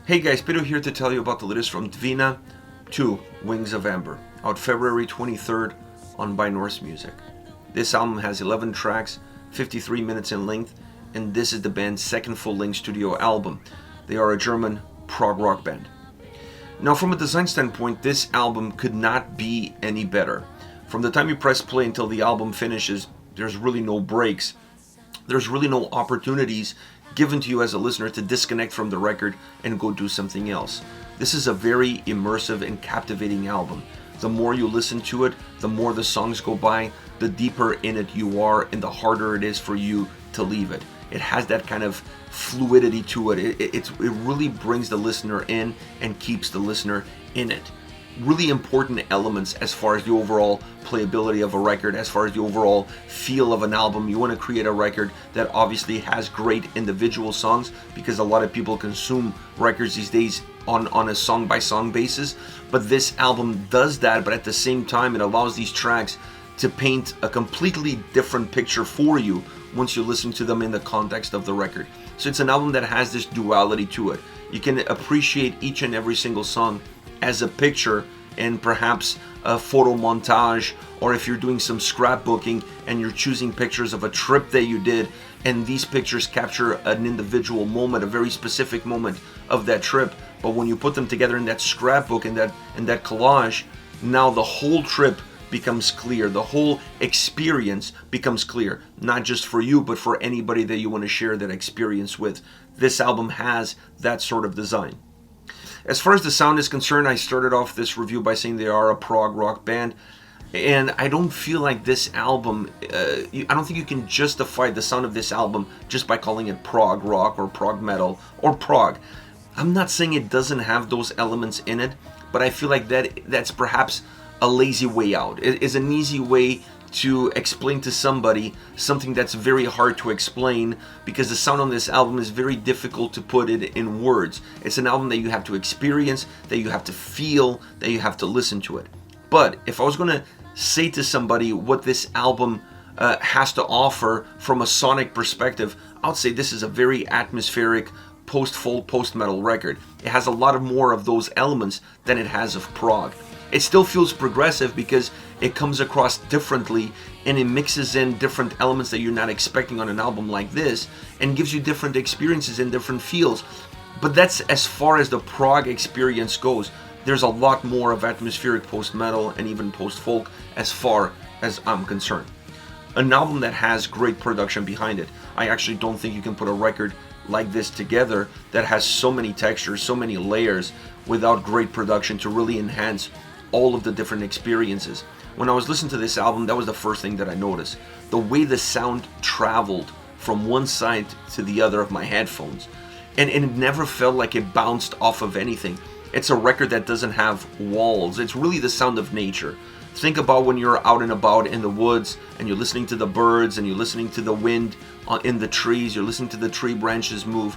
Hey guys, Pedro here to tell you about the latest from Tvinna, 2 Wings of Ember, out February 23rd on By Norse Music. This album has 11 tracks, 53 minutes in length, and this is the band's second full-length studio album. They are a German prog rock band. Now, from a design standpoint, this album could not be any better. From the time you press play until the album finishes, there's really no breaks. There's really no opportunities given to you as a listener to disconnect from the record and go do something else. This is a very immersive and captivating album. The more you listen to it, the more the songs go by, the deeper in it you are and the harder it is for you to leave it. It has that kind of fluidity to it. It really brings the listener in and keeps the listener in it. Really important elements as far as the overall playability of a record, as far as the overall feel of an album. You want to create a record that obviously has great individual songs, because a lot of people consume records these days on a song by song basis, but this album does that. But at the same time, it allows these tracks to paint a completely different picture for you once you listen to them in the context of the record. So it's an album that has this duality to it. You can appreciate each and every single song as a picture and perhaps a photo montage, or if you're doing some scrapbooking and you're choosing pictures of a trip that you did, and these pictures capture an individual moment, a very specific moment of that trip. But when you put them together in that scrapbook and that collage, now the whole trip becomes clear. The whole experience becomes clear, not just for you, but for anybody that you want to share that experience with. This album has that sort of design. As far as the sound is concerned, I started off this review by saying they are a prog rock band, and I don't feel like this album, I don't think you can justify the sound of this album just by calling it prog rock or prog metal or prog. I'm not saying it doesn't have those elements in it, but I feel like that's perhaps a lazy way out. It is an easy way to explain to somebody something that's very hard to explain, because the sound on this album is very difficult to put it in words. It's an album that you have to experience, that you have to feel, that you have to listen to it. But if I was going to say to somebody what this album has to offer from a sonic perspective, I would say this is a very atmospheric post-folk, post-metal record. It has a lot more of those elements than it has of prog. It still feels progressive because it comes across differently and it mixes in different elements that you're not expecting on an album like this and gives you different experiences and different feels. But that's as far as the prog experience goes. There's a lot more of atmospheric post-metal and even post-folk as far as I'm concerned. An album that has great production behind it. I actually don't think you can put a record like this together that has so many textures, so many layers, without great production to really enhance all of the different experiences. When I was listening to this album, that was the first thing that I noticed. The way the sound traveled from one side to the other of my headphones. And it never felt like it bounced off of anything. It's a record that doesn't have walls. It's really the sound of nature. Think about when you're out and about in the woods and you're listening to the birds and you're listening to the wind in the trees, you're listening to the tree branches move.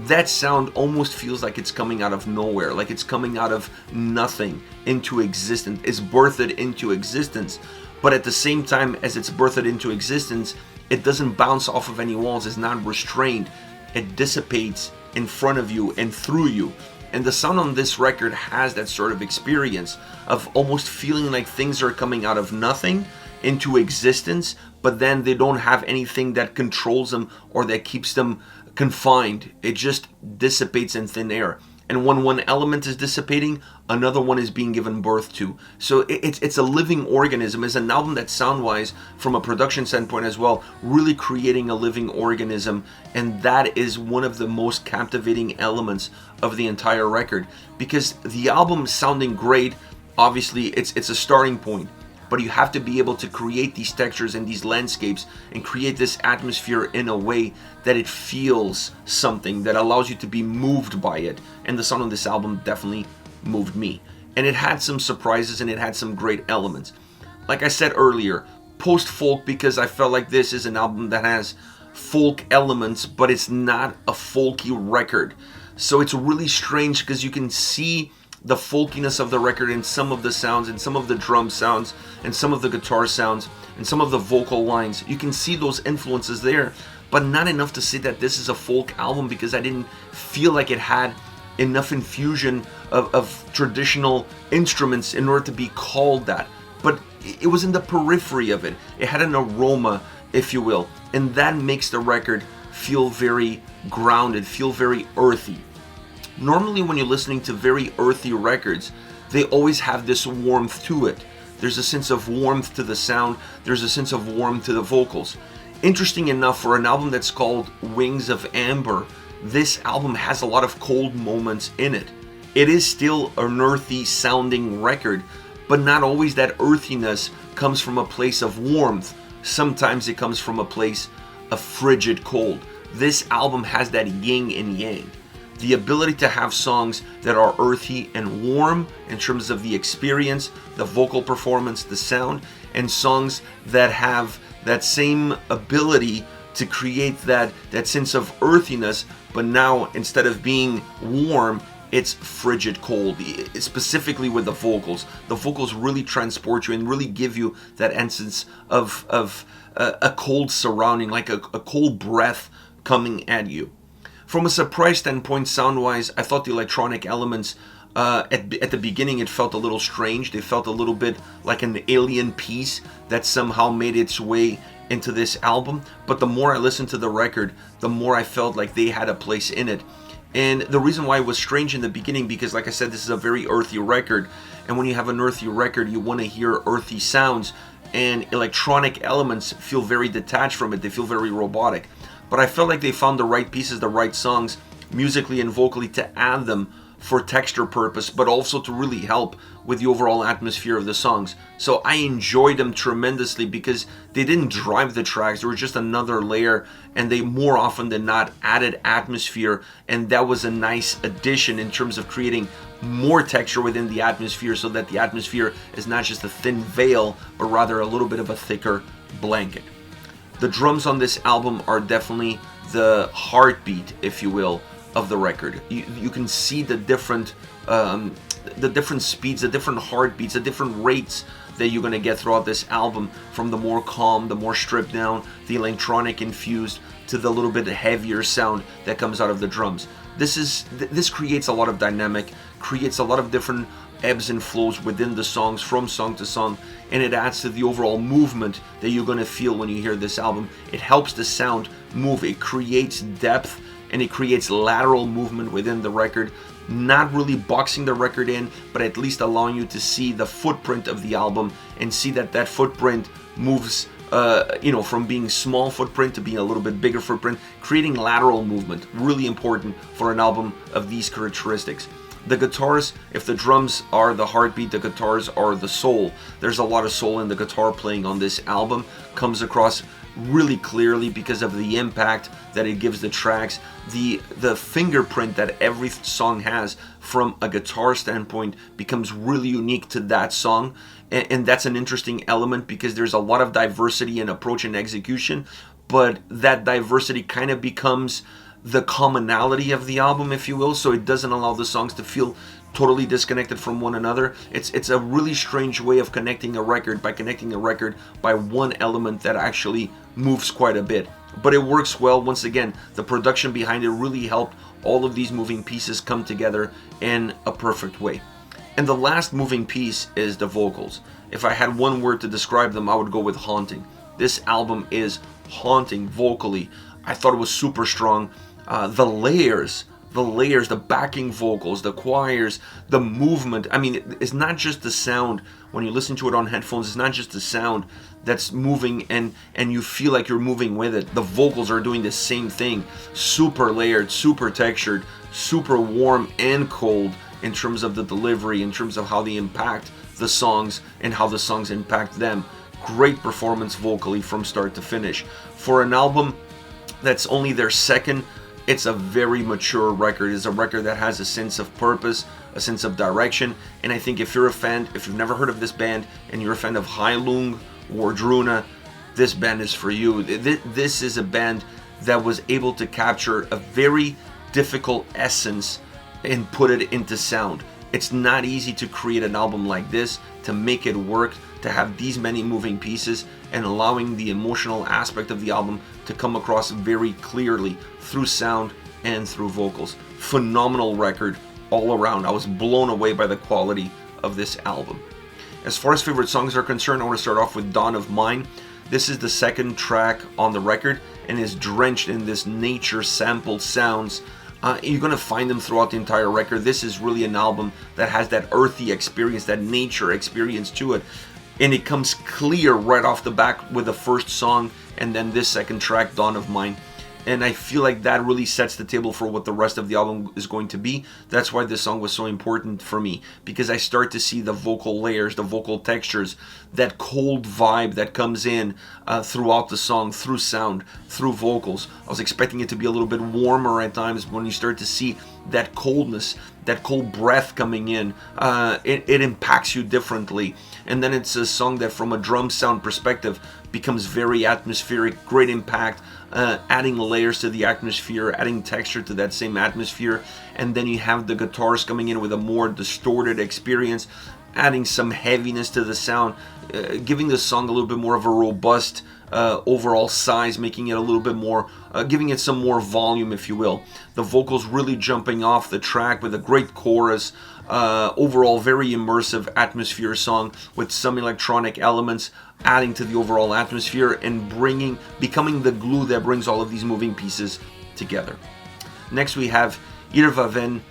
That sound almost feels like it's coming out of nowhere, like it's coming out of nothing into existence. It's birthed into existence, but at the same time as it's birthed into existence, it doesn't bounce off of any walls. It's not restrained. It dissipates in front of you and through you. And the sound on this record has that sort of experience of almost feeling like things are coming out of nothing into existence, but then they don't have anything that controls them or that keeps them confined. It just dissipates in thin air. And when one element is dissipating, another one is being given birth to. So it's a living organism. It's an album that sound-wise, from a production standpoint as well, really creating a living organism. And that is one of the most captivating elements of the entire record. Because the album sounding great, obviously it's a starting point. But you have to be able to create these textures and these landscapes and create this atmosphere in a way that it feels something, that allows you to be moved by it. And the sound on this album definitely moved me. And it had some surprises and it had some great elements. Like I said earlier, post-folk, because I felt like this is an album that has folk elements, but it's not a folky record. So it's really strange because you can see the folkiness of the record in some of the sounds, and some of the drum sounds, and some of the guitar sounds, and some of the vocal lines. You can see those influences there, but not enough to say that this is a folk album, because I didn't feel like it had enough infusion of traditional instruments in order to be called that. But it was in the periphery of it. It had an aroma, if you will, and that makes the record feel very grounded, feel very earthy. Normally when you're listening to very earthy records, they always have this warmth to it. There's a sense of warmth to the sound, there's a sense of warmth to the vocals. Interesting enough, for an album that's called Wings of Amber, this album has a lot of cold moments in it. It is still an earthy sounding record, but not always that earthiness comes from a place of warmth. Sometimes it comes from a place of frigid cold. This album has that yin and yang. The ability to have songs that are earthy and warm in terms of the experience, the vocal performance, the sound, and songs that have that same ability to create that sense of earthiness, but now instead of being warm, it's frigid cold, specifically with the vocals. The vocals really transport you and really give you that essence of a cold surrounding, like a cold breath coming at you. From a surprise standpoint, sound-wise, I thought the electronic elements, at the beginning, it felt a little strange. They felt a little bit like an alien piece that somehow made its way into this album. But the more I listened to the record, the more I felt like they had a place in it. And the reason why it was strange in the beginning, because like I said, this is a very earthy record. And when you have an earthy record, you want to hear earthy sounds. And electronic elements feel very detached from it. They feel very robotic. But I felt like they found the right pieces, the right songs, musically and vocally, to add them for texture purpose, but also to really help with the overall atmosphere of the songs. So I enjoyed them tremendously because they didn't drive the tracks. They were just another layer, and they more often than not added atmosphere, and that was a nice addition in terms of creating more texture within the atmosphere, so that the atmosphere is not just a thin veil, but rather a little bit of a thicker blanket. The drums on this album are definitely the heartbeat, if you will, of the record. You can see the different speeds, the different heartbeats, the different rates that you're going to get throughout this album, from the more calm, the more stripped down, the electronic infused, to the little bit heavier sound that comes out of the drums. This creates a lot of dynamic, creates a lot of different ebbs and flows within the songs, from song to song, and it adds to the overall movement that you're going to feel when you hear this album. It helps the sound move, it creates depth, and it creates lateral movement within the record, not really boxing the record in, but at least allowing you to see the footprint of the album and see that footprint moves from being small footprint to being a little bit bigger footprint, creating lateral movement. Really important for an album of these characteristics. The guitars, if the drums are the heartbeat, the guitars are the soul. There's a lot of soul in the guitar playing on this album. Comes across really clearly because of the impact that it gives the tracks, the fingerprint that every song has from a guitar standpoint becomes really unique to that song. And that's an interesting element, because there's a lot of diversity in approach and execution, but that diversity kind of becomes the commonality of the album, if you will, so it doesn't allow the songs to feel totally disconnected from one another. It's a really strange way of connecting a record, by connecting a record by one element that actually moves quite a bit. But it works well. Once again, the production behind it really helped all of these moving pieces come together in a perfect way. And the last moving piece is the vocals. If I had one word to describe them, I would go with haunting. This album is haunting vocally. I thought it was super strong. The layers, the backing vocals, the choirs, the movement. I mean, it's not just the sound. When you listen to it on headphones, it's not just the sound that's moving and you feel like you're moving with it. The vocals are doing the same thing. Super layered, super textured, super warm and cold in terms of the delivery, in terms of how they impact the songs and how the songs impact them. Great performance vocally from start to finish. For an album that's only their second, it's a very mature record. It's a record that has a sense of purpose, a sense of direction, and I think if you're a fan, if you've never heard of this band and you're a fan of Heilung or Druna, this band is for you. This is a band that was able to capture a very difficult essence and put it into sound. It's not easy to create an album like this, to make it work, to have these many moving pieces and allowing the emotional aspect of the album to come across very clearly through sound and through vocals. phenomenal record all around. I was blown away by the quality of this album. As far as favorite songs are concerned, I want to start off with Dawn of Mine. This is the second track on the record and is drenched in this nature sampled sounds. You're going to find them throughout the entire record. This is really an album that has that earthy experience, that nature experience to it. And it comes clear right off the bat with the first song and then this second track, Dawn of Mine. And I feel like that really sets the table for what the rest of the album is going to be. That's why this song was so important for me, because I start to see the vocal layers, the vocal textures, that cold vibe that comes in throughout the song, through sound, through vocals. I was expecting it to be a little bit warmer at times. When you start to see that coldness, that cold breath coming in, it impacts you differently. And then it's a song that from a drum sound perspective becomes very atmospheric, great impact, adding layers to the atmosphere, adding texture to that same atmosphere. And then you have the guitars coming in with a more distorted experience, adding some heaviness to the sound, giving the song a little bit more of a robust overall size, making it a little bit more, giving it some more volume, if you will. The vocals really jumping off the track with a great chorus. Overall, very immersive atmosphere song with some electronic elements adding to the overall atmosphere and becoming the glue that brings all of these moving pieces together. Next we have Irwahhên.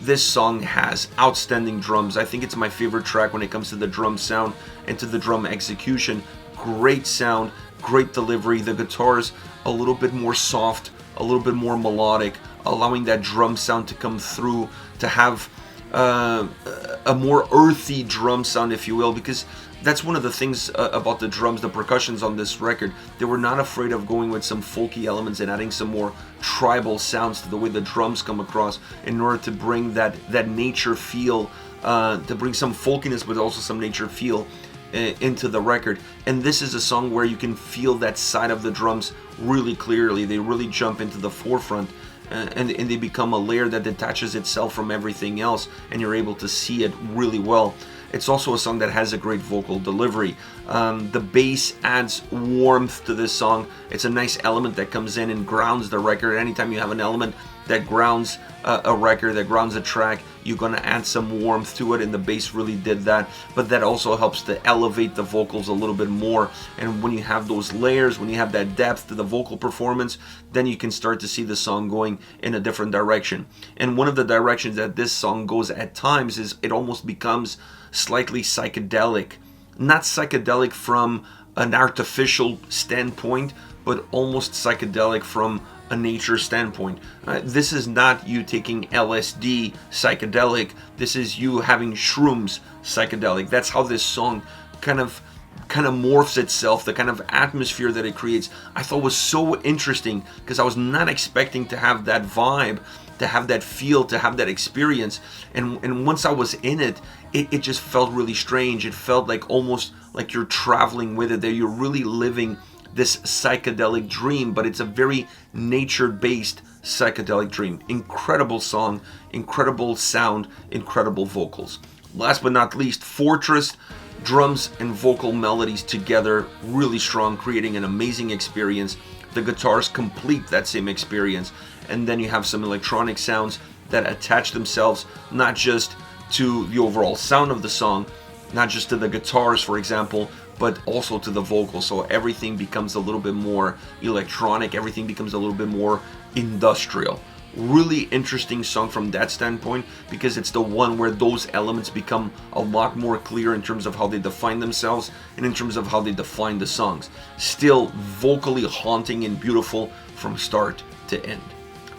This song has outstanding drums. I think it's my favorite track when it comes to the drum sound and to the drum execution. Great sound, great delivery. The guitars a little bit more soft, a little bit more melodic, allowing that drum sound to come through, to have a more earthy drum sound, if you will, because that's one of the things about the drums, the percussions on this record. They were not afraid of going with some folky elements and adding some more tribal sounds to the way the drums come across in order to bring that nature feel, to bring some folkiness but also some nature feel into the record. And this is a song where you can feel that side of the drums really clearly. They really jump into the forefront. And they become a layer that detaches itself from everything else, and you're able to see it really well. It's also a song that has a great vocal delivery. The bass adds warmth to this song. It's a nice element that comes in and grounds the record. Anytime you have an element that grounds a record, that grounds a track, you're going to add some warmth to it, and the bass really did that. But that also helps to elevate the vocals a little bit more. And when you have those layers, when you have that depth to the vocal performance, then you can start to see the song going in a different direction. And one of the directions that this song goes at times is it almost becomes slightly psychedelic. Not psychedelic from an artificial standpoint, but almost psychedelic from a nature standpoint. This is not you taking LSD psychedelic. This is you having shrooms psychedelic. That's how this song kind of morphs itself. The kind of atmosphere that it creates, I thought was so interesting, because I was not expecting to have that vibe, to have that feel, to have that experience. And once I was in it, it just felt really strange. It felt like almost like you're traveling with it, that you're really living this psychedelic dream, but it's a very nature-based psychedelic dream. Incredible song, incredible sound, incredible vocals. Last but not least, Fortress. Drums and vocal melodies together, really strong, creating an amazing experience. The guitars complete that same experience, and then you have some electronic sounds that attach themselves not just to the overall sound of the song, not just to the guitars, for example, but also to the vocals. So everything becomes a little bit more electronic, everything becomes a little bit more industrial. Really interesting song from that standpoint, because it's the one where those elements become a lot more clear in terms of how they define themselves and in terms of how they define the songs. Still vocally haunting and beautiful from start to end.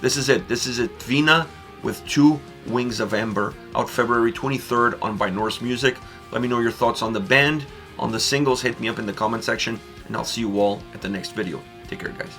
This is it. This is it. Tvinna with 2 Wings of Ember, out February 23rd on By Norse Music. Let me know your thoughts on the band, on the singles. Hit me up in the comment section, and I'll see you all at the next video. Take care, guys.